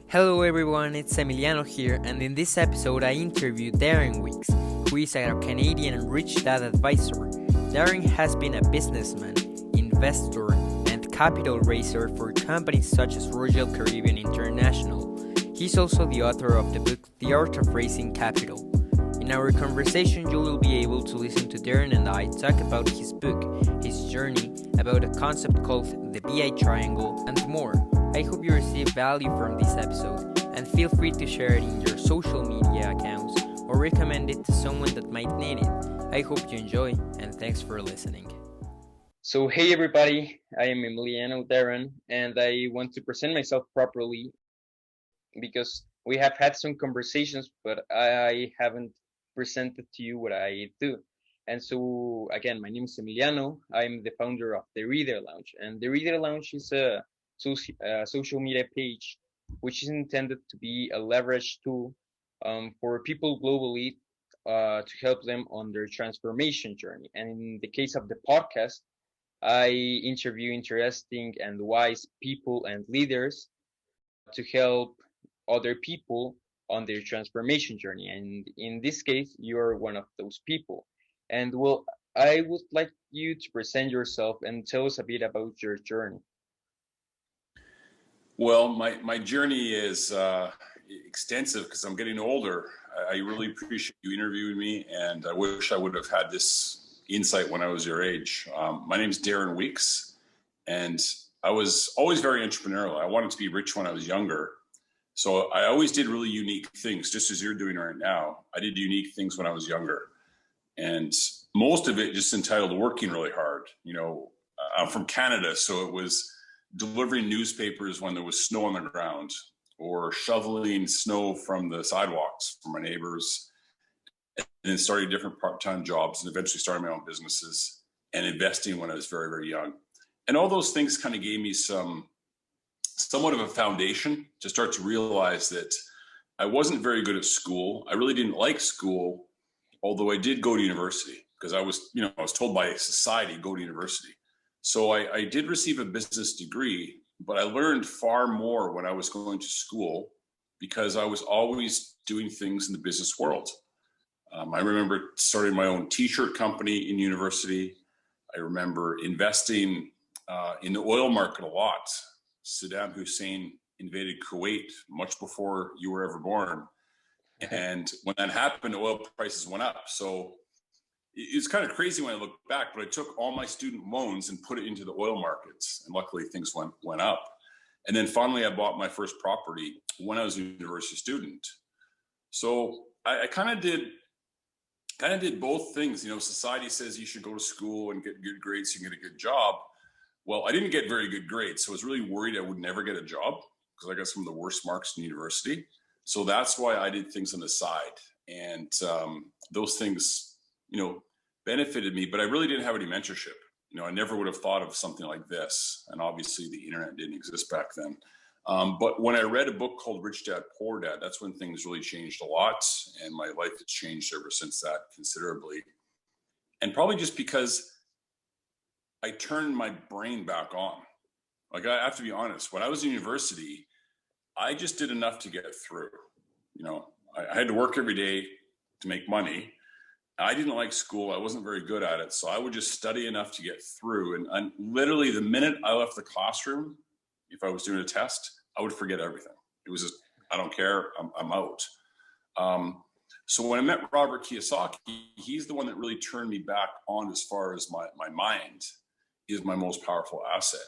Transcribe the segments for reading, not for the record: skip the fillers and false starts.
Hello everyone, it's Emiliano here, and in this episode I interview Darren Weeks, who is a Canadian rich dad advisor. Darren has been a businessman, investor, and capital raiser for companies such as Royal Caribbean International. He's also the author of the book The Art of Raising Capital. In our conversation, you will be able to listen to Darren and I talk about his book, his journey, about a concept called the BI Triangle, and more. I hope you receive value from this episode, and feel free to share it in your social media accounts or recommend it to someone that might need it. I hope you enjoy, and thanks for listening. So, hey everybody, I am Emiliano Darren, and I want to present myself properly because we have had some conversations, but I haven't presented to you what I do. And so, again, my name is Emiliano. I'm the founder of the Reader Lounge, and the Reader Lounge is a social media page which is intended to be a leverage tool for people globally to help them on their transformation journey. And in the case of the podcast, I interview interesting and wise people and leaders to help other people on their transformation journey. And in this case, you're one of those people. And well, I would like you to present yourself and tell us a bit about your journey. Well, my journey is extensive because I'm getting older. I really appreciate you interviewing me, and I wish I would have had this insight when I was your age. My name is Darren Weeks, and I was always very entrepreneurial. I wanted to be rich when I was younger. So I always did really unique things, just as you're doing right now. I did unique things when I was younger. And most of it just entitled working really hard. I'm from Canada, so it was delivering newspapers when there was snow on the ground, or shoveling snow from the sidewalks for my neighbors, and then starting different part-time jobs and eventually starting my own businesses and investing when I was very, very young. And all those things kind of gave me somewhat of a foundation to start to realize that I wasn't very good at school. I really didn't like school, although I did go to university because I was told by society, go to university. So I did receive a business degree, but I learned far more when I was going to school because I was always doing things in the business world. I remember starting my own t-shirt company in university. I remember investing in the oil market a lot. Saddam Hussein invaded Kuwait much before you were ever born. And when that happened, oil prices went up. So it's kind of crazy when I look back, but I took all my student loans and put it into the oil markets, and luckily things went up. And then finally, I bought my first property when I was a university student. So I kind of did both things. Society says you should go to school and get good grades so you can get a good job. Well, I didn't get very good grades, so I was really worried I would never get a job because I got some of the worst marks in university. So that's why I did things on the side, and those things benefited me, but I really didn't have any mentorship. I never would have thought of something like this. And obviously the internet didn't exist back then. But when I read a book called Rich Dad, Poor Dad, that's when things really changed a lot. And my life has changed ever since that considerably. And probably just because I turned my brain back on. Like, I have to be honest, when I was in university, I just did enough to get through. I had to work every day to make money. I didn't like school. I wasn't very good at it. So I would just study enough to get through. And literally the minute I left the classroom, if I was doing a test, I would forget everything. It was just, I don't care, I'm out. So when I met Robert Kiyosaki, he's the one that really turned me back on as far as my mind is my most powerful asset.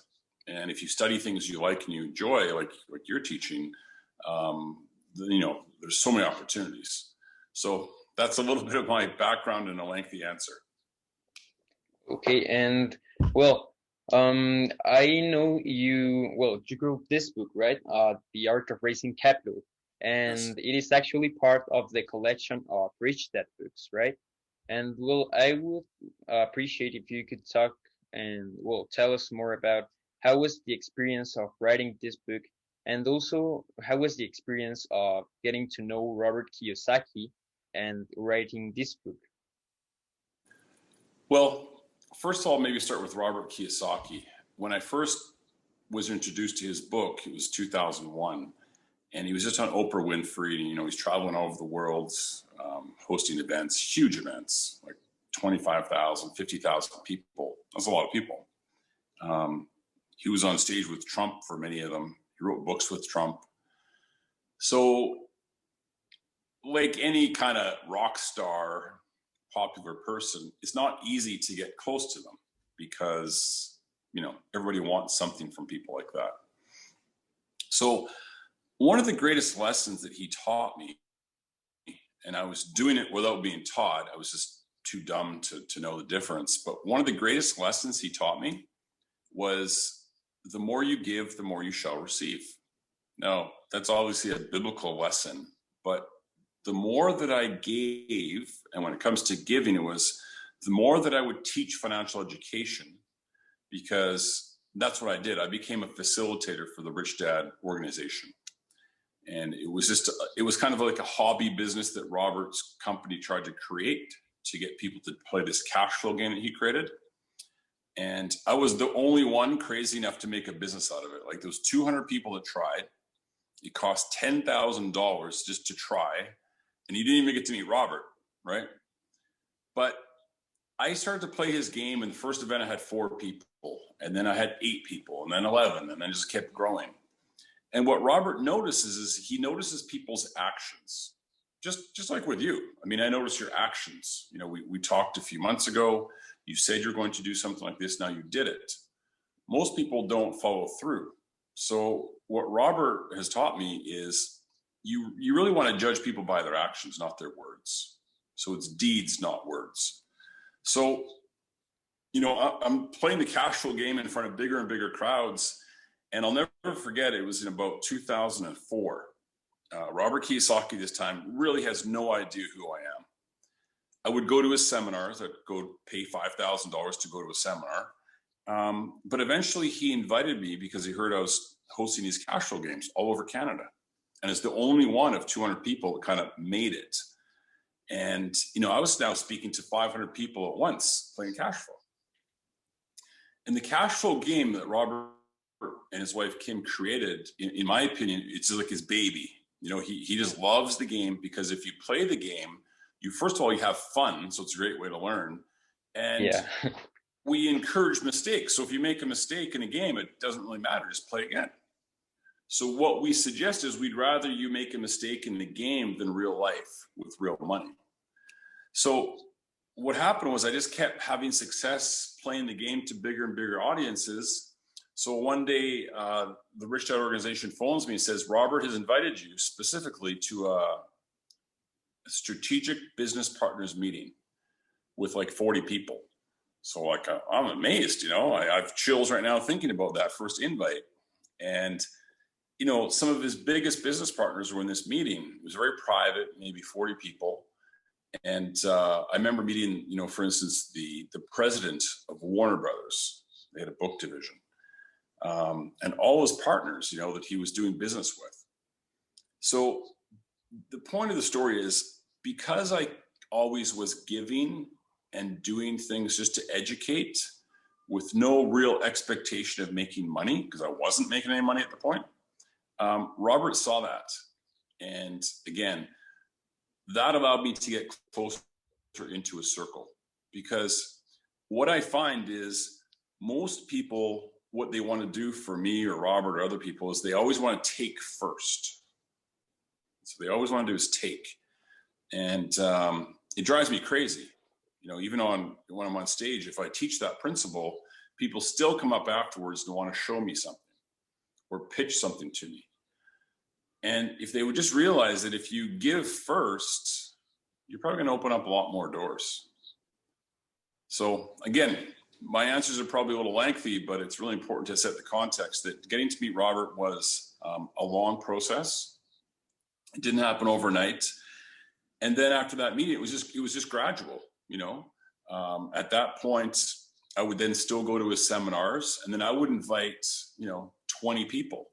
And if you study things you like and you enjoy, like you're teaching, there's so many opportunities. So that's a little bit of my background in a lengthy answer. Okay, and well, I know you wrote this book, right? The Art of Raising Capital, and Yes. it is actually part of the collection of Rich Dad books, right? And well, I would appreciate if you could talk and tell us more about how was the experience of writing this book, and also how was the experience of getting to know Robert Kiyosaki and writing this book. Well, first of all, maybe start with Robert Kiyosaki. When I first was introduced to his book, it was 2001. And he was just on Oprah Winfrey, and, he's traveling all over the world, hosting events, huge events, like 25,000, 50,000 people. That's a lot of people. He was on stage with Trump for many of them. He wrote books with Trump. So like any kind of rock star, popular person, it's not easy to get close to them because, everybody wants something from people like that. So one of the greatest lessons that he taught me, and I was doing it without being taught, I was just too dumb to know the difference. But one of the greatest lessons he taught me was the more you give, the more you shall receive. Now, that's obviously a biblical lesson, but the more that I gave, and when it comes to giving, it was the more that I would teach financial education, because that's what I did. I became a facilitator for the Rich Dad organization. And it was kind of like a hobby business that Robert's company tried to create to get people to play this cash flow game that he created. And I was the only one crazy enough to make a business out of it. Like, there was 200 people that tried. It cost $10,000 just to try. And you didn't even get to meet Robert, right? But I started to play his game. In the first event, I had 4 people. And then I had 8 people, and then 11, and then it just kept growing. And what Robert notices is he notices people's actions, just like with you. I mean, I notice your actions. We talked a few months ago. You said you're going to do something like this. Now you did it. Most people don't follow through. So what Robert has taught me is you really want to judge people by their actions, not their words. So it's deeds, not words. So, I'm playing the cash flow game in front of bigger and bigger crowds. And I'll never forget, it was in about 2004. Robert Kiyosaki this time really has no idea who I am. I would go to his seminars. I'd go pay $5,000 to go to a seminar. But eventually he invited me because he heard I was hosting these cash flow games all over Canada. And it's the only one of 200 people that kind of made it. And, I was now speaking to 500 people at once playing cash flow. And the cash flow game that Robert and his wife Kim created, in my opinion, it's like his baby. He just loves the game, because if you play the game, first of all, you have fun. So it's a great way to learn. And we encourage mistakes. So if you make a mistake in a game, it doesn't really matter. Just play again. So what we suggest is we'd rather you make a mistake in the game than real life with real money. So what happened was I just kept having success playing the game to bigger and bigger audiences. So one day, the Rich Dad organization phones me and says, Robert has invited you specifically to a strategic business partners meeting with like 40 people. So I'm amazed, I have chills right now thinking about that first invite. And, some of his biggest business partners were in this meeting. It was very private, maybe 40 people. And I remember meeting, for instance, the president of Warner Brothers. They had a book division. And all his partners, that he was doing business with. So the point of the story is, because I always was giving and doing things just to educate with no real expectation of making money, because I wasn't making any money at the point, Robert saw that. And again, that allowed me to get closer into a circle, because what I find is most people, what they want to do for me or Robert or other people is they always want to take first. So they always want to do is take. And it drives me crazy. Even when I'm on stage, if I teach that principle, people still come up afterwards and want to show me something or pitch something to me. And if they would just realize that if you give first, you're probably going to open up a lot more doors. So again, my answers are probably a little lengthy, but it's really important to set the context that getting to meet Robert was a long process. It didn't happen overnight. And then after that meeting, it was just gradual, At that point, I would then still go to his seminars, and then I would invite, 20 people.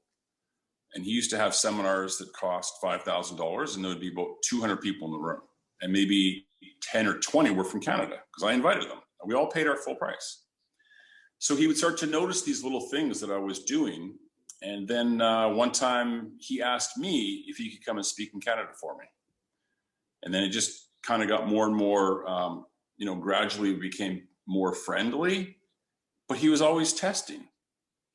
And he used to have seminars that cost $5,000, and there would be about 200 people in the room. And maybe 10 or 20 were from Canada, because I invited them. And we all paid our full price. So he would start to notice these little things that I was doing. And then one time he asked me if he could come and speak in Canada for me. And then it just kind of got more and more, gradually became more friendly, but he was always testing.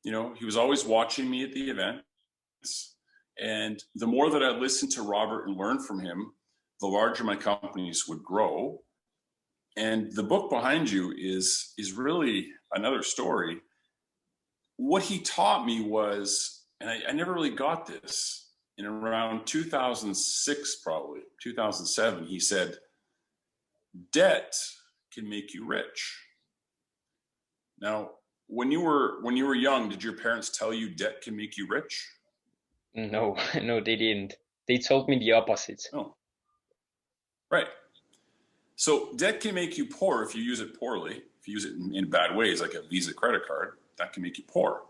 He was always watching me at the events. And the more that I listened to Robert and learned from him, the larger my companies would grow. And the book behind you is really another story. What he taught me was, and I never really got this, in around 2006, probably 2007, he said, debt can make you rich. Now, when you were young, did your parents tell you debt can make you rich? No, no, they didn't. They told me the opposite. Oh, right. So debt can make you poor if you use it poorly. If you use it in bad ways, like a Visa credit card, that can make you poor.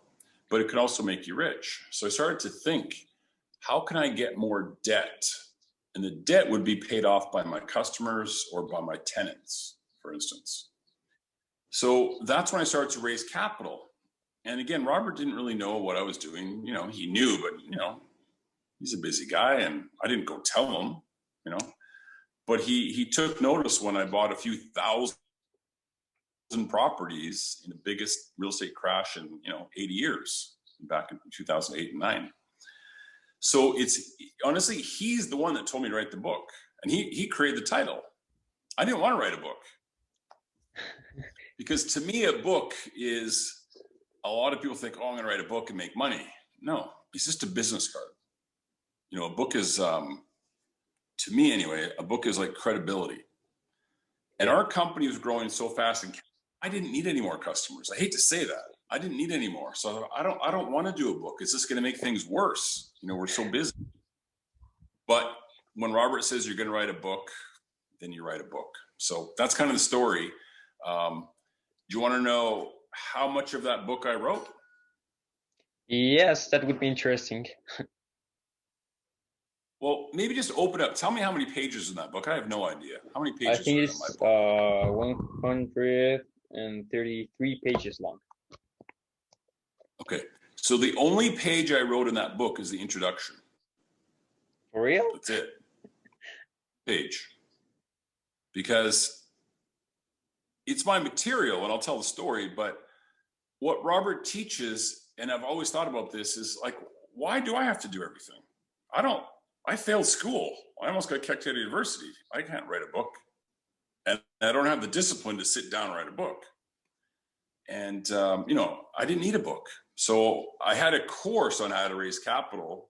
But it can also make you rich. So I started to think, how can I get more debt? And the debt would be paid off by my customers or by my tenants, for instance. So that's when I started to raise capital. And again, Robert didn't really know what I was doing. He knew, but he's a busy guy, and I didn't go tell him, but he took notice when I bought a few thousand properties in the biggest real estate crash in 80 years, back in 2008 and 9. So it's honestly, he's the one that told me to write the book, and he created the title. I didn't want to write a book because to me, a book is, a lot of people think, oh, I'm going to write a book and make money. No, it's just a business card. A book is, to me anyway, a book is like credibility. And our company was growing so fast, and I didn't need any more customers. I hate to say that. I didn't need any more. So I don't want to do a book. It's just going to make things worse. We're so busy. But when Robert says you're going to write a book, then you write a book. So that's kind of the story. Do you want to know how much of that book I wrote? Yes, that would be interesting. Well, maybe just open up. Tell me how many pages in that book. I have no idea. How many pages I think are in it's my book? 133 pages long. Okay. So the only page I wrote in that book is the introduction. For real? That's it. Page. Because it's my material, and I'll tell the story, but what Robert teaches, and I've always thought about this, is like, why do I have to do everything? I failed school. I almost got kicked out of university. I can't write a book. And I don't have the discipline to sit down and write a book. And, I didn't need a book. So I had a course on how to raise capital,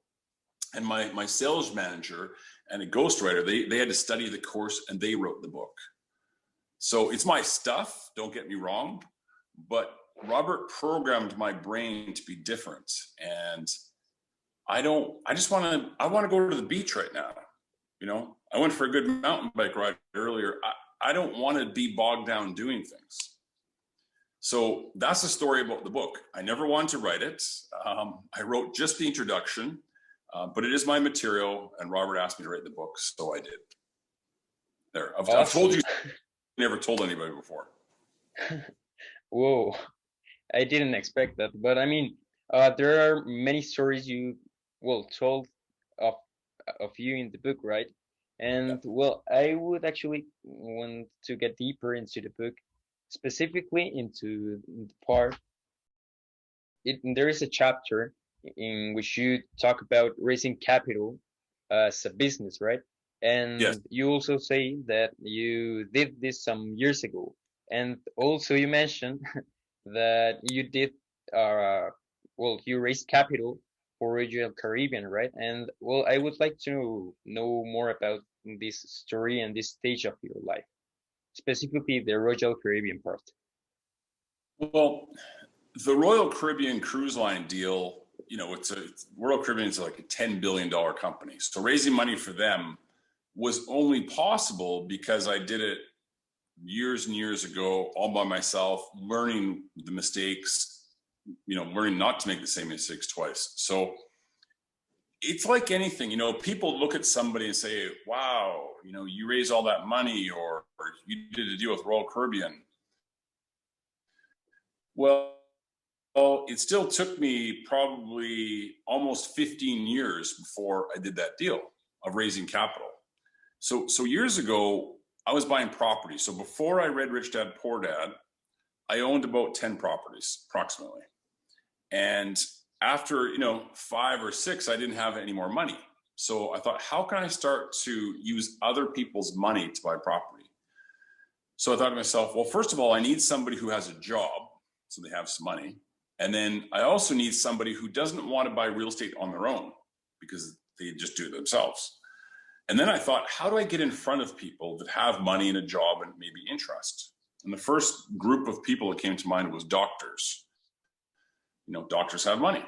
and my sales manager and a ghostwriter, they had to study the course, and they wrote the book. So it's my stuff, don't get me wrong, but Robert programmed my brain to be different. And I want to go to the beach right now. I went for a good mountain bike ride earlier. I don't want to be bogged down doing things. So that's the story about the book. I never wanted to write it. I wrote just the introduction, but it is my material, and Robert asked me to write the book, so I did. There, I've told you, never told anybody before. Whoa, I didn't expect that. But I mean, there are many stories you told of you in the book, right? And I would actually want to get deeper into the book, specifically into the part. There is a chapter in which you talk about raising capital as a business, right? And Yes. you also say that you did this some years ago. And also you mentioned that you did, you raised capital for Royal Caribbean, right? And I would like to know more about this story and this stage of your life, specifically the Royal Caribbean part. Well, the Royal Caribbean Cruise Line deal, Royal Caribbean is like a $10 billion company. So raising money for them was only possible because I did it years and years ago, all by myself, learning the mistakes, learning not to make the same mistakes twice. So it's like anything, people look at somebody and say, wow, you raised all that money, or you did a deal with Royal Caribbean. Well, it still took me probably almost 15 years before I did that deal of raising capital. So years ago, I was buying property. So before I read Rich Dad Poor Dad, I owned about 10 properties approximately. And after, 5 or 6, I didn't have any more money. So I thought, how can I start to use other people's money to buy property? So I thought to myself, well, first of all, I need somebody who has a job, so they have some money. And then I also need somebody who doesn't want to buy real estate on their own because they just do it themselves. And then I thought, how do I get in front of people that have money and a job and maybe interest? And the first group of people that came to mind was doctors. Doctors have money.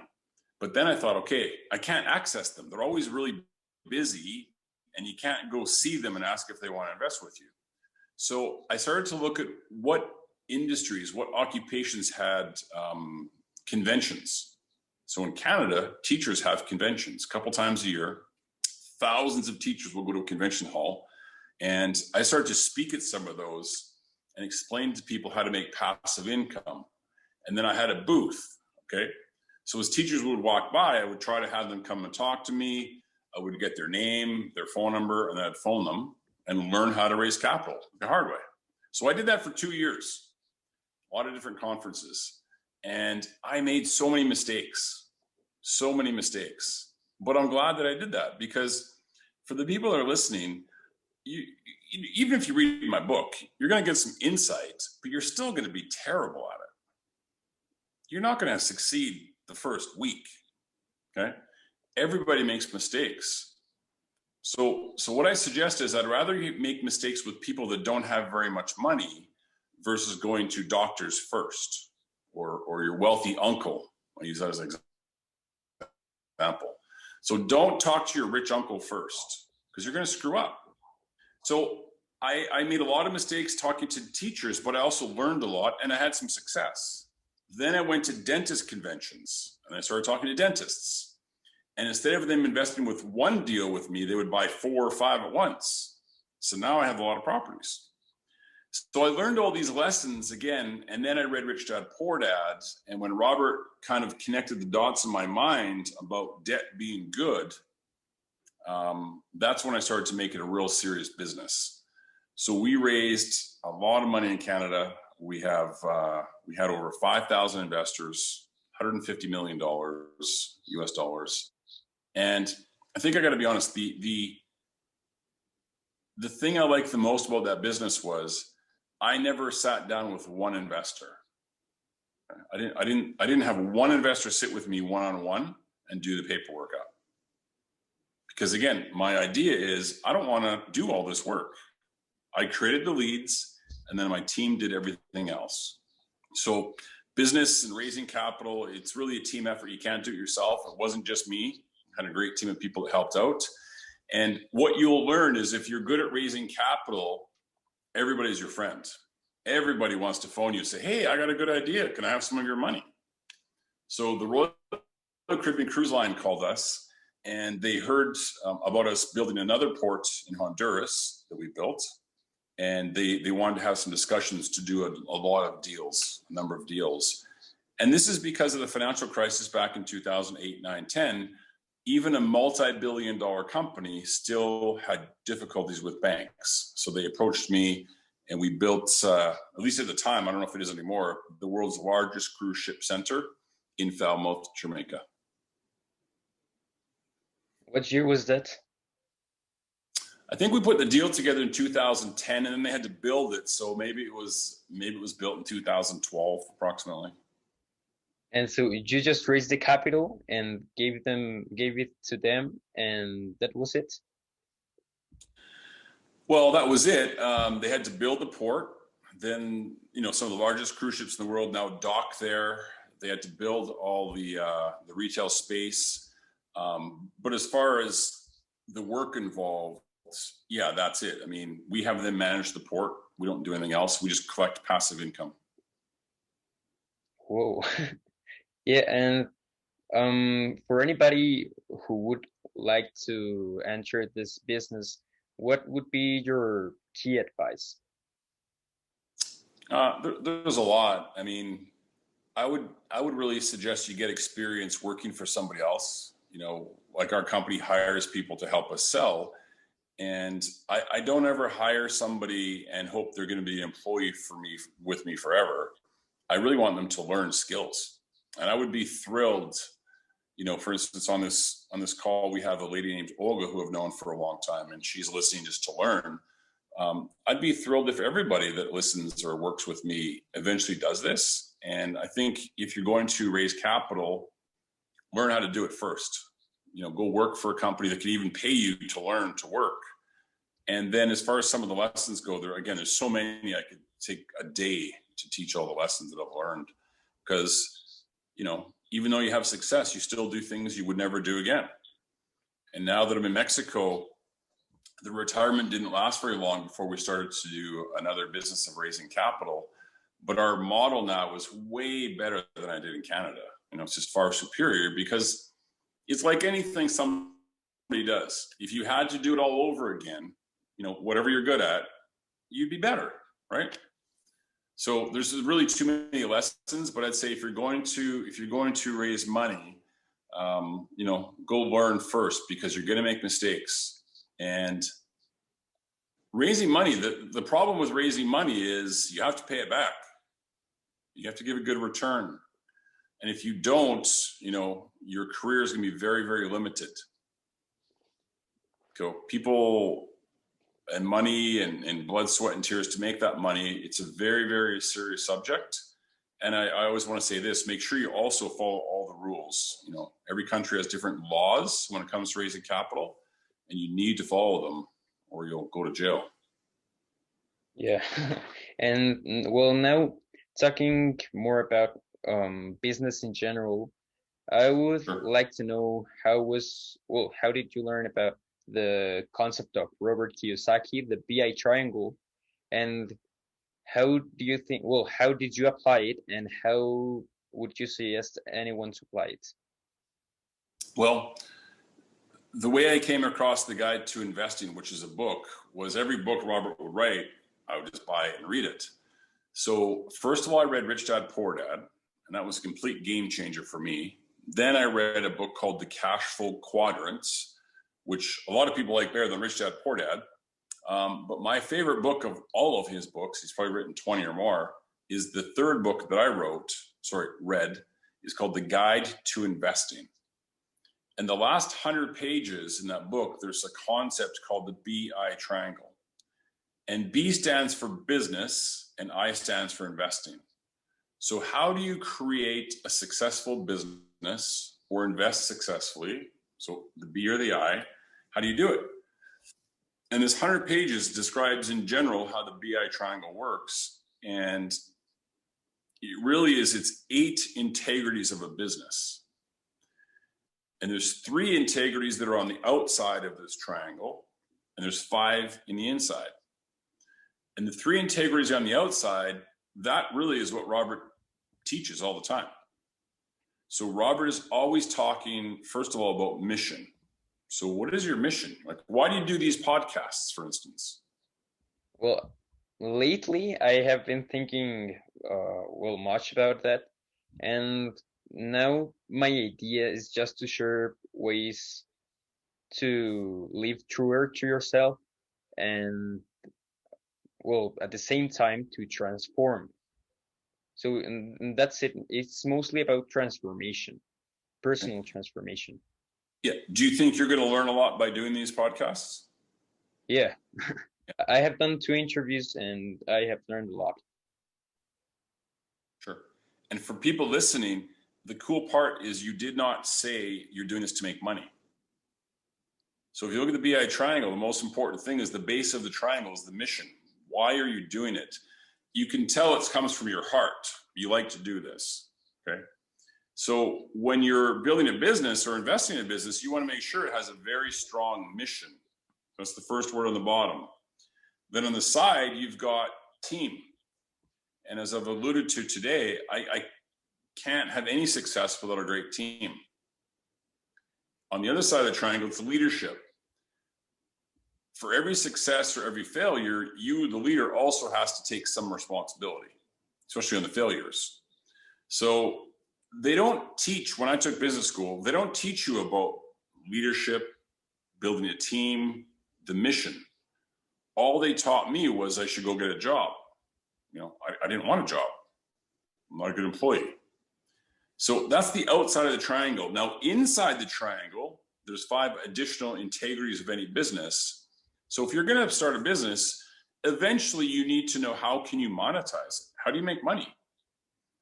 But then I thought, okay, I can't access them. They're always really busy and you can't go see them and ask if they want to invest with you. So I started to look at what industries, what occupations had conventions. So in Canada, teachers have conventions a couple times a year. Thousands of teachers will go to a convention hall. And I started to speak at some of those and explain to people how to make passive income. And then I had a booth, okay? So as teachers would walk by, I would try to have them come and talk to me. I would get their name, their phone number, and then I'd phone them and learn how to raise capital the hard way. So I did that for 2 years, a lot of different conferences. And I made so many mistakes. But I'm glad that I did that, because for the people that are listening, even if you read my book, you're going to get some insight, but you're still going to be terrible at it. You're not going to succeed the first week, okay? Everybody makes mistakes. So what I suggest is I'd rather you make mistakes with people that don't have very much money versus going to doctors first or your wealthy uncle. I'll use that as an example. So don't talk to your rich uncle first, because you're going to screw up. So I made a lot of mistakes talking to teachers, but I also learned a lot and I had some success. Then I went to dentist conventions and I started talking to dentists. And instead of them investing with one deal with me, they would buy 4 or 5 at once. So now I have a lot of properties. So I learned all these lessons again, and then I read Rich Dad Poor Dad. And when Robert kind of connected the dots in my mind about debt being good, that's when I started to make it a real serious business. So we raised a lot of money in Canada. We had over 5,000 investors, $150 million US dollars. And I think I got to be honest, the thing I liked the most about that business was I never sat down with one investor. I didn't have one investor sit with me one-on-one and do the paperwork up. Because again, my idea is I don't want to do all this work. I created the leads and then my team did everything else. So business and raising capital, it's really a team effort. You can't do it yourself. It wasn't just me. I had a great team of people that helped out. And what you'll learn is if you're good at raising capital, everybody's your friend. Everybody wants to phone you and say, hey, I got a good idea. Can I have some of your money? So the Royal Caribbean Cruise Line called us and they heard about us building another port in Honduras that we built. And they wanted to have some discussions to do a lot of deals, a number of deals. And this is because of the financial crisis back in 2008, 9, 10. Even a multi-billion-dollar company still had difficulties with banks. So they approached me and we built, at least at the time, I don't know if it is anymore, the world's largest cruise ship center in Falmouth, Jamaica. What year was that? I think we put the deal together in 2010 and then they had to build it. So maybe it was built in 2012 approximately. And so you just raised the capital and gave it to them, and that was it? Well, that was it. They had to build the port. Then, some of the largest cruise ships in the world now dock there. They had to build all the retail space. But as far as the work involved, yeah, that's it. I mean, we have them manage the port. We don't do anything else. We just collect passive income. Whoa. Yeah, and for anybody who would like to enter this business, what would be your key advice? There's a lot. I mean, I would really suggest you get experience working for somebody else. Like our company hires people to help us sell. And I don't ever hire somebody and hope they're going to be an employee with me forever. I really want them to learn skills. And I would be thrilled, for instance, on this call, we have a lady named Olga who I've known for a long time, and she's listening just to learn. I'd be thrilled if everybody that listens or works with me eventually does this. And I think if you're going to raise capital, learn how to do it first. Go work for a company that can even pay you to learn to work. And then as far as some of the lessons go, there's so many. I could take a day to teach all the lessons that I've learned, because, even though you have success, you still do things you would never do again. And now that I'm in Mexico, the retirement didn't last very long before we started to do another business of raising capital. But our model now is way better than I did in Canada. It's just far superior, because it's like anything somebody does. If you had to do it all over again, whatever you're good at, you'd be better, right? So there's really too many lessons, but I'd say if you're going to raise money, go learn first, because you're going to make mistakes. And raising money, the problem with raising money is you have to pay it back. You have to give a good return. And if you don't, your career is going to be very, very limited. So people and money and blood, sweat, and tears to make that money, it's a very, very serious subject. And I always want to say this: make sure you also follow all the rules. Every country has different laws when it comes to raising capital, and you need to follow them or you'll go to jail. Yeah. And well, now talking more about business in general, I would Sure. like to know how did you learn about the concept of Robert Kiyosaki, the BI triangle, and how did you apply it, and how would you suggest anyone to apply it? Well, the way I came across the Guide to Investing, which is a book, was every book Robert would write, I would just buy it and read it. So first of all, I read Rich Dad, Poor Dad, and that was a complete game changer for me. Then I read a book called The Cash Flow Quadrants, which a lot of people like better than Rich Dad, Poor Dad. But my favorite book of all of his books, he's probably written 20 or more, is the third book that I read, is called The Guide to Investing. And the last 100 pages in that book, there's a concept called the BI triangle. And B stands for business and I stands for investing. So how do you create a successful business or invest successfully? So the B or the I, how do you do it? And this 100 pages describes in general how the BI triangle works. And it really is, it's 8 integrities of a business. And there's 3 integrities that are on the outside of this triangle, and there's 5 in the inside. And the 3 integrities on the outside, that really is what Robert teaches all the time. So Robert is always talking, first of all, about mission. So what is your mission? Like, why do you do these podcasts, for instance? Well, lately I have been thinking much about that, and now my idea is just to share ways to live truer to yourself, and at the same time to transform. So and that's it. It's mostly about transformation, personal transformation. Yeah. Do you think you're going to learn a lot by doing these podcasts? Yeah. I have done 2 interviews and I have learned a lot. Sure. And for people listening, the cool part is you did not say you're doing this to make money. So if you look at the BI triangle, the most important thing is the base of the triangle is the mission. Why are you doing it? You can tell it comes from your heart. You like to do this, okay? So when you're building a business or investing in a business, you want to make sure it has a very strong mission. That's the first word on the bottom. Then on the side, you've got team. And as I've alluded to today, I can't have any success without a great team. On the other side of the triangle, it's leadership. For every success or every failure, you, the leader, also has to take some responsibility, especially on the failures. So they don't teach, when I took business school, they don't teach you about leadership, building a team, the mission. All they taught me was I should go get a job. I didn't want a job. I'm not a good employee. So that's the outside of the triangle. Now, inside the triangle, there's 5 additional integrities of any business. So if you're going to start a business, eventually you need to know, how can you monetize it? How do you make money?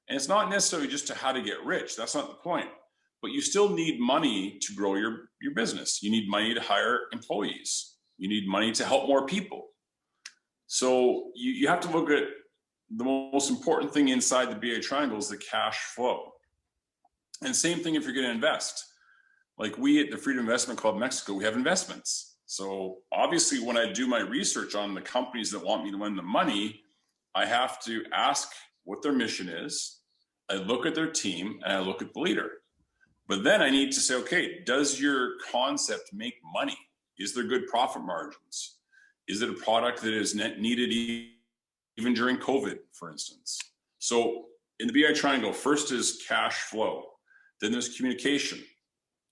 And it's not necessarily just to how to get rich. That's not the point. But you still need money to grow your business. You need money to hire employees. You need money to help more people. So you have to look at the most important thing inside the BA triangle is the cash flow. And same thing if you're going to invest. Like we at the Freedom Investment Club Mexico, we have investments. So obviously when I do my research on the companies that want me to lend them money, I have to ask what their mission is. I look at their team and I look at the leader. But then I need to say, okay, does your concept make money? Is there good profit margins? Is it a product that is needed even during COVID, for instance? So in the BI triangle, first is cash flow. Then there's communication.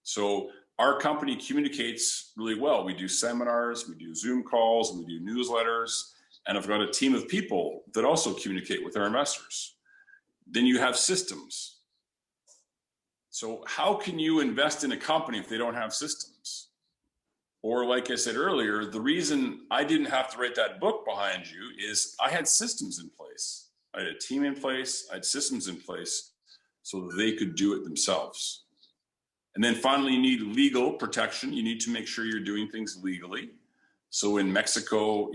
So our company communicates really well. We do seminars, we do Zoom calls, we do newsletters, and I've got a team of people that also communicate with our investors. Then you have systems. So how can you invest in a company if they don't have systems? Or like I said earlier, the reason I didn't have to write that book behind you is I had systems in place. I had a team in place, I had systems in place so that they could do it themselves. And then finally, you need legal protection. You need to make sure you're doing things legally. So in Mexico,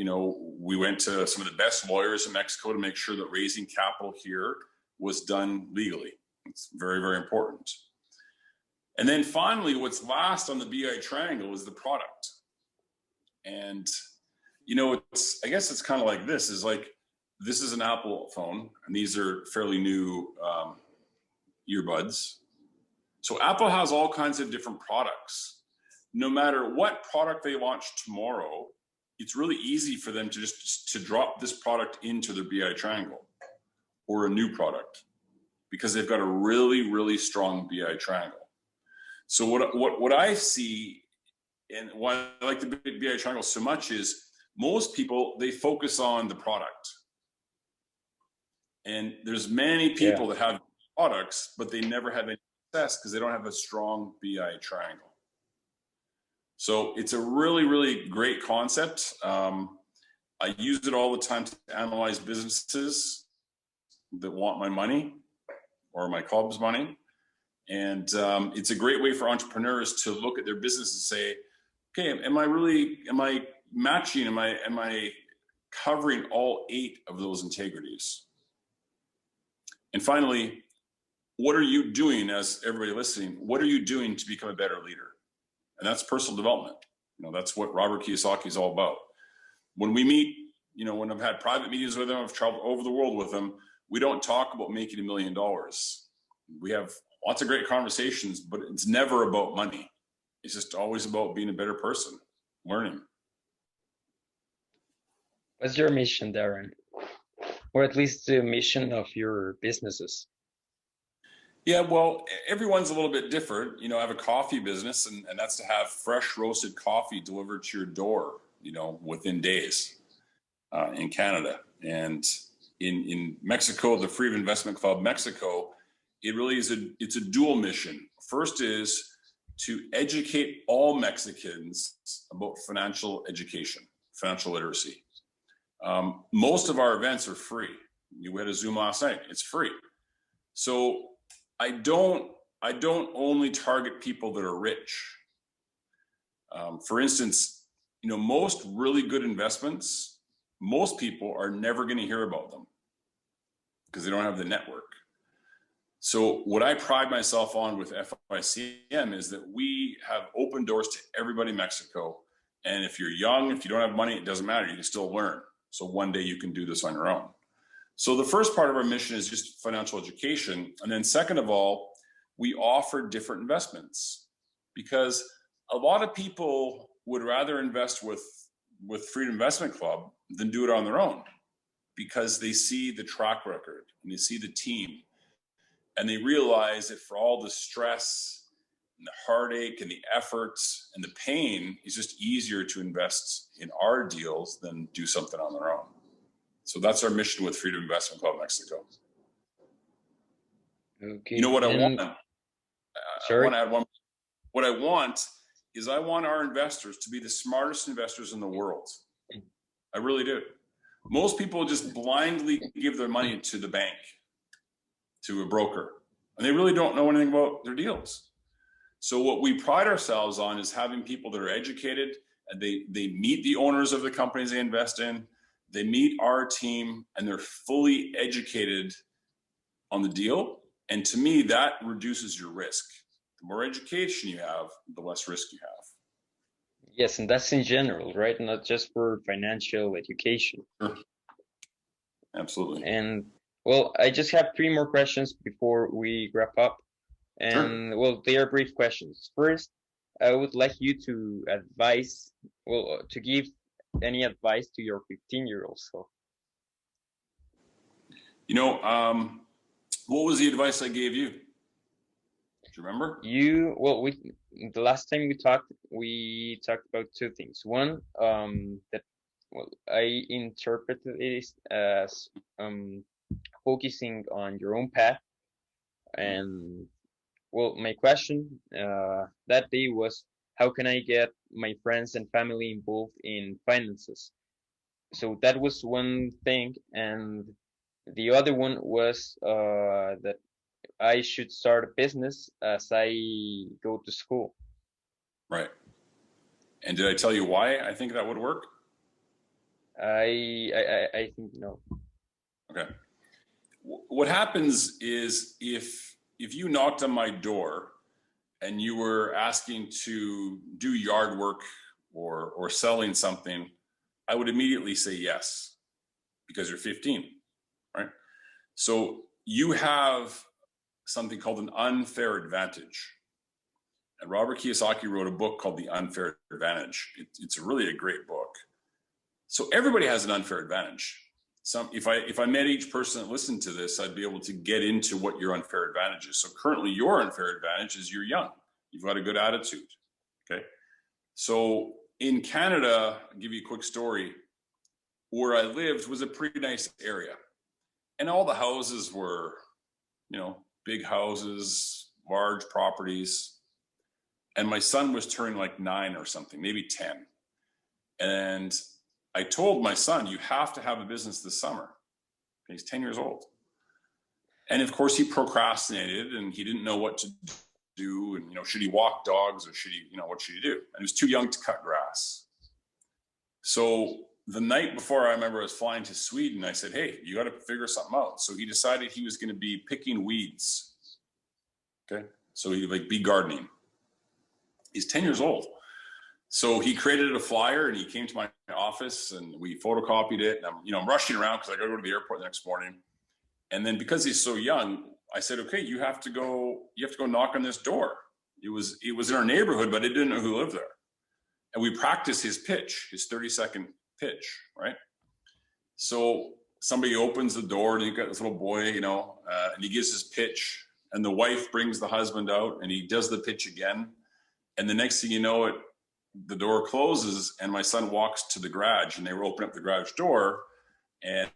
we went to some of the best lawyers in Mexico to make sure that raising capital here was done legally. It's very, very important. And then finally, what's last on the BI triangle is the product. And, I guess it's kind of like this, this is an Apple phone, and these are fairly new earbuds. So Apple has all kinds of different products. No matter what product they launch tomorrow, it's really easy for them to drop this product into their BI triangle or a new product because they've got a really, really strong BI triangle. So what I see and why I like the BI triangle so much is most people, they focus on the product. And there's many people that have products, but they never have any success because they don't have a strong BI triangle. So it's a really, really great concept. I use it all the time to analyze businesses that want my money or my club's money. And it's a great way for entrepreneurs to look at their business and say, okay, am I matching, am I covering all 8 of those integrities? And finally, what are you doing, as everybody listening, what are you doing to become a better leader? And that's personal development. That's what Robert Kiyosaki is all about. When we meet, when I've had private meetings with him, I've traveled over the world with him, we don't talk about making $1 million. We have lots of great conversations, but it's never about money. It's just always about being a better person, learning. What's your mission, Darren? Or at least the mission of your businesses? Yeah, well, everyone's a little bit different. I have a coffee business, and that's to have fresh roasted coffee delivered to your door, within days in Canada. And in Mexico, the Freedom Investment Club Mexico, it really is it's a dual mission. First is to educate all Mexicans about financial education, financial literacy. Most of our events are free. We had a Zoom last night, it's free. So I don't only target people that are rich. For instance, most really good investments, most people are never going to hear about them because they don't have the network. So what I pride myself on with FICM is that we have open doors to everybody in Mexico. And if you're young, if you don't have money, it doesn't matter. You can still learn. So one day you can do this on your own. So the first part of our mission is just financial education. And then second of all, we offer different investments because a lot of people would rather invest with Freedom Investment Club than do it on their own because they see the track record and they see the team. And they realize that for all the stress and the heartache and the efforts and the pain, it's just easier to invest in our deals than do something on their own. So that's our mission with Freedom Investment Club Mexico. Okay. You know what I want? Sorry? I want to add one. What I want is I want our investors to be the smartest investors in the world. I really do. Most people just blindly give their money to the bank, to a broker, and they really don't know anything about their deals. So what we pride ourselves on is having people that are educated, and they meet the owners of the companies they invest in, they meet our team, and they're fully educated on the deal. And to me, that reduces your risk. The more education you have, the less risk you have. Yes, and that's in general, right? Not just for financial education. Sure. Absolutely. And well, I just have 3 more questions before we wrap up. And Sure. well, they are brief questions. First, I would like you to to give any advice to your 15-year-old self. You know, what was the advice I gave you? Do you remember? The last time we talked about 2 things. One, that I interpreted it as focusing on your own path. And well, my question that day was, how can I get my friends and family involved in finances? So that was one thing, and the other one was that I should start a business as I go to school. Right. And did I tell you why I think that would work? I think no. Okay. What happens is if you knocked on my door and you were asking to do yard work or selling something, I would immediately say yes, because you're 15, right? So you have something called an unfair advantage. And Robert Kiyosaki wrote a book called The Unfair Advantage. It's really a great book. So everybody has an unfair advantage. If I met each person that listened to this, I'd be able to get into what your unfair advantage is. So currently your unfair advantage is you're young. You've got a good attitude. Okay. So in Canada, I'll give you a quick story. Where I lived was a pretty nice area. And all the houses were, big houses, large properties. And my son was turning like 9 or something, maybe 10. And I told my son, you have to have a business this summer. He's 10 years old. And of course he procrastinated and he didn't know what to do. And, should he walk dogs or should he, what should he do? And he was too young to cut grass. So the night before, I remember I was flying to Sweden. I said, hey, you got to figure something out. So he decided he was going to be picking weeds. Okay. So he'd be gardening. He's 10 years old. So he created a flyer and he came to my office and we photocopied it. And I'm rushing around because I got to go to the airport the next morning. And then because he's so young, I said, okay, you have to go knock on this door. It was in our neighborhood, but I didn't know who lived there. And we practiced his pitch, his 30-second pitch, right? So somebody opens the door and you've got this little boy, and he gives his pitch and the wife brings the husband out and he does the pitch again. And the next thing you know, the door closes and my son walks to the garage and they were opening up the garage door and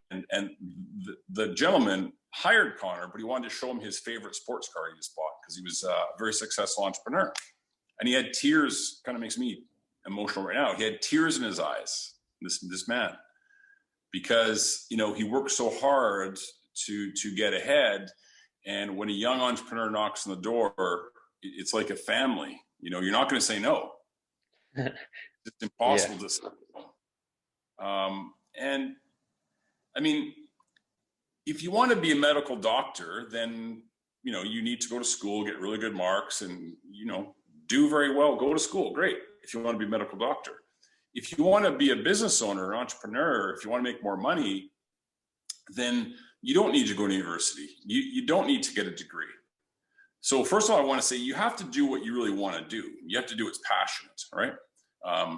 the gentleman hired Connor, but he wanted to show him his favorite sports car he just bought because he was a very successful entrepreneur. And he had tears, kind of makes me emotional right now. He had tears in his eyes, this man, because, he worked so hard to get ahead. And when a young entrepreneur knocks on the door, it's like a family. You're not going to say no. It's impossible to say no. And I mean, if you want to be a medical doctor, then, you need to go to school, get really good marks and, do very well, go to school. Great. If you want to be a medical doctor. If you want to be a business owner, an entrepreneur, if you want to make more money, then you don't need to go to university. You don't need to get a degree. So first of all, I want to say you have to do what you really want to do. You have to do what's passionate, right?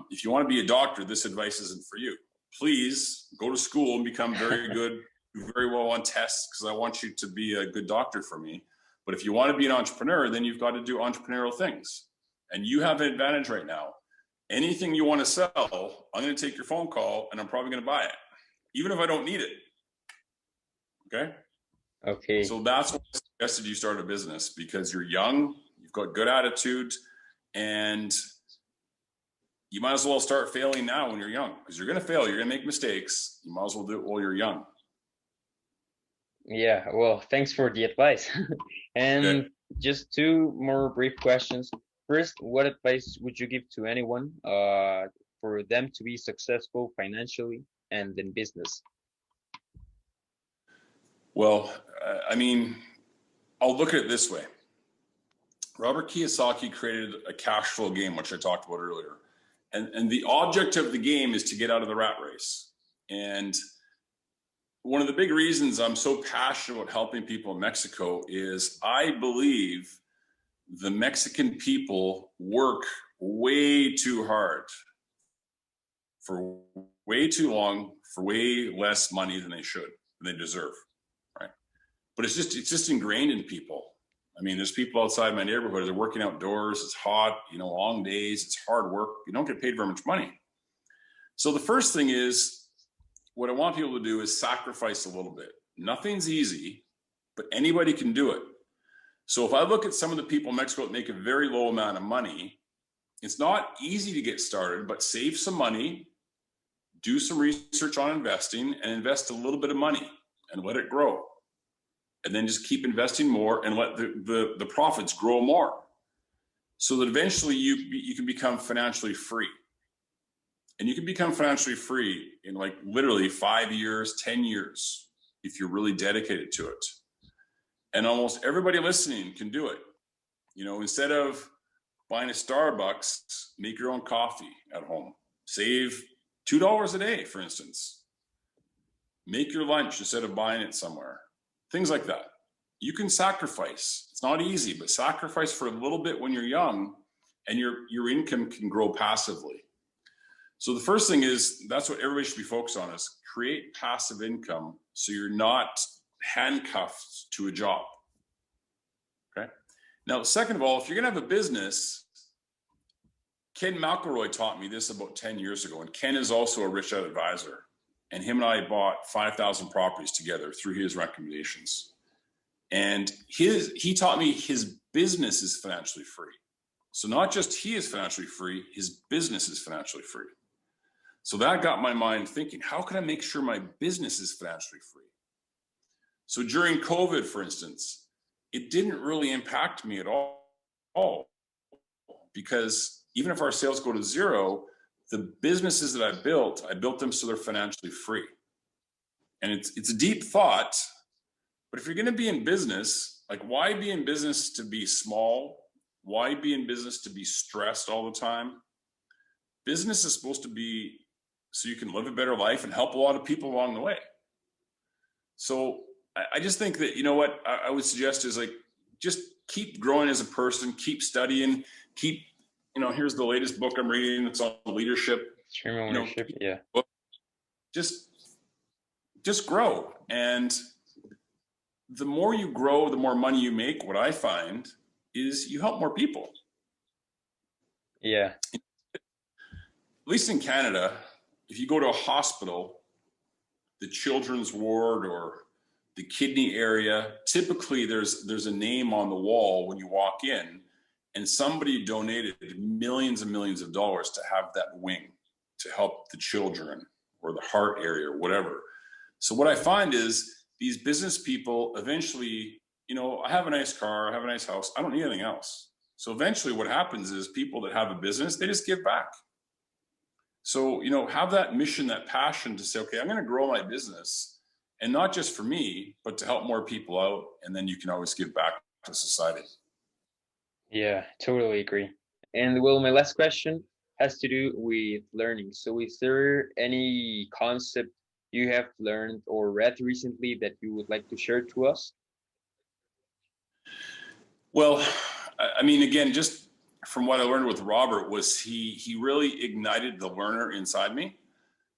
If you want to be a doctor, this advice isn't for you. Please go to school and become very good, do very well on tests, because I want you to be a good doctor for me. But if you want to be an entrepreneur, then you've got to do entrepreneurial things. And you have an advantage right now. Anything you want to sell, I'm going to take your phone call and I'm probably going to buy it, even if I don't need it. Okay? Okay. So that's why I suggested you start a business, because you're young, you've got good attitude, and you might as well start failing now when you're young, because you're going to fail. You're going to make mistakes. You might as well do it while you're young. Yeah, well, thanks for the advice. And Okay. just two more brief questions. First, what advice would you give to anyone for them to be successful financially and in business? Well, I mean, I'll look at it this way. Robert Kiyosaki created a cash flow game, which I talked about earlier. And the object of the game is to get out of the rat race. And one of the big reasons I'm so passionate about helping people in Mexico is I believe the Mexican people work way too hard for way too long for way less money than they should, than they deserve, right? But it's just ingrained in people. I mean, there's people outside my neighborhood, they're working outdoors, it's hot, long days, it's hard work. You don't get paid very much money. So the first thing is, what I want people to do is sacrifice a little bit. Nothing's easy, but anybody can do it. So if I look at some of the people in Mexico that make a very low amount of money, it's not easy to get started, but save some money, do some research on investing, and invest a little bit of money and let it grow. And then just keep investing more and let the profits grow more, so that eventually you can become financially free. And you can become financially free in like literally 5 years, 10 years, if you're really dedicated to it. And almost everybody listening can do it. Instead of buying a Starbucks, make your own coffee at home. Save $2 a day, for instance. Make your lunch instead of buying it somewhere. Things like that. You can sacrifice. It's not easy, but sacrifice for a little bit when you're young, and your income can grow passively. So the first thing is, that's what everybody should be focused on, is create passive income so you're not handcuffed to a job. Okay. Now, second of all, if you're going to have a business, Ken McElroy taught me this about 10 years ago. And Ken is also a Rich Dad advisor. And him and I bought 5,000 properties together through his recommendations. And he taught me his business is financially free. So not just he is financially free, his business is financially free. So that got my mind thinking, how can I make sure my business is financially free? So during COVID, for instance, it didn't really impact me at all, because even if our sales go to zero, the businesses that I built them so they're financially free. And it's a deep thought, but if you're going to be in business, like, why be in business to be small? Why be in business to be stressed all the time? Business is supposed to be so you can live a better life and help a lot of people along the way. So I just think that, what I would suggest is, like, just keep growing as a person, keep studying, keep, here's the latest book I'm reading. It's on leadership. Extreme ownership, yeah. Just grow. And the more you grow, the more money you make. What I find is you help more people. Yeah. At least in Canada, if you go to a hospital, the children's ward or the kidney area, typically there's a name on the wall when you walk in, and somebody donated millions and millions of dollars to have that wing to help the children or the heart area or whatever. So what I find is these business people eventually, I have a nice car, I have a nice house, I don't need anything else. So eventually what happens is people that have a business, they just give back. So, have that mission, that passion to say, okay, I'm going to grow my business, and not just for me, but to help more people out. And then you can always give back to society. Yeah, totally agree. And well, my last question has to do with learning. So is there any concept you have learned or read recently that you would like to share to us? Well, I mean, again, just from what I learned with Robert, was he really ignited the learner inside me.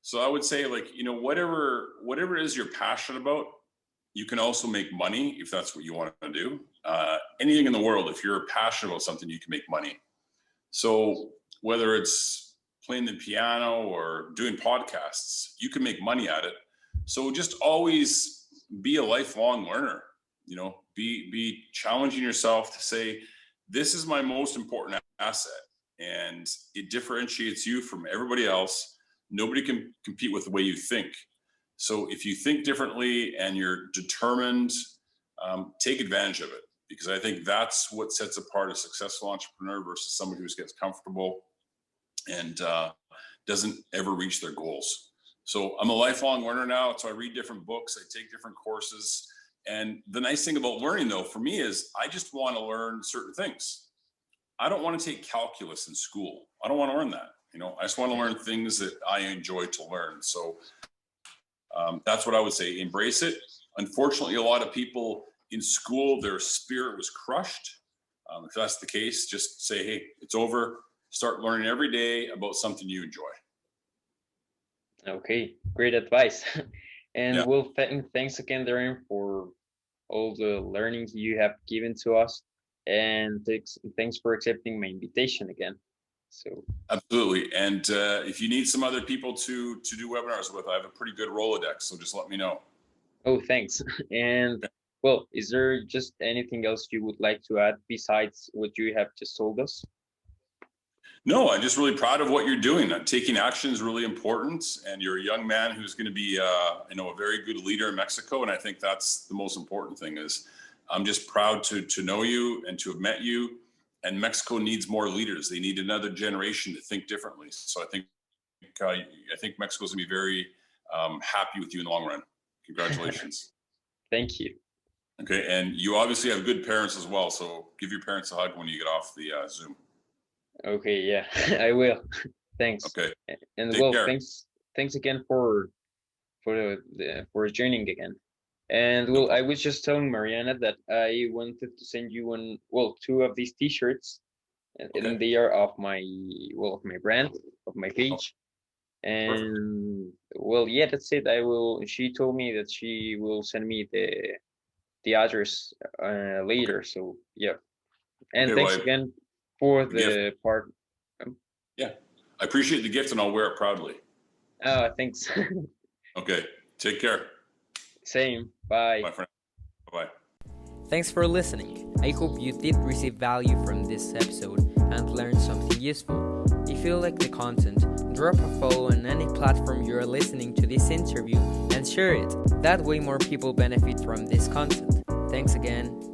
So I would say, like, whatever it is you're passionate about, you can also make money if that's what you want to do. anything in the world, if you're passionate about something, you can make money. So whether it's playing the piano or doing podcasts, you can make money at it. So just always be a lifelong learner, be challenging yourself to say, this is my most important asset, and it differentiates you from everybody else. Nobody can compete with the way you think. So if you think differently and you're determined, take advantage of it, because I think that's what sets apart a successful entrepreneur versus somebody who gets comfortable and doesn't ever reach their goals. So I'm a lifelong learner now. So I read different books, I take different courses. And the nice thing about learning, though, for me is I just want to learn certain things. I don't want to take calculus in school. I don't want to learn that. I just want to learn things that I enjoy to learn. So that's what I would say. Embrace it. Unfortunately, a lot of people in school, their spirit was crushed. If that's the case, just say, hey, it's over. Start learning every day about something you enjoy. Okay, great advice. And Yeah. well, thanks again, Darren, for all the learning you have given to us. And thanks for accepting my invitation again. So absolutely. And if you need some other people to do webinars with, I have a pretty good Rolodex. So just let me know. Oh, thanks. And well, is there just anything else you would like to add besides what you have just told us? No, I'm just really proud of what you're doing. Taking action is really important, and you're a young man who's going to be, a very good leader in Mexico. And I think that's the most important thing. Is I'm just proud to know you and to have met you. And Mexico needs more leaders. They need another generation to think differently. So I think Mexico's going to be very happy with you in the long run. Congratulations. Thank you. Okay, and you obviously have good parents as well. So give your parents a hug when you get off the Zoom. Okay, yeah, I will. Thanks. Okay. And Take well, care. thanks again for joining again. And well, I was just telling Mariana that I wanted to send you two of these T-shirts, and they are of my brand, of my page. And well, yeah, that's it. She told me that she will send me the address later. So yeah. And thanks again for the part. Yeah, I appreciate the gift, and I'll wear it proudly. Oh, thanks. Okay, take care. Same. Bye. My friend. Bye-bye. Thanks for listening. I hope you did receive value from this episode and learned something useful. If you like the content, drop a follow on any platform you are listening to this interview and share it. That way more people benefit from this content. Thanks again.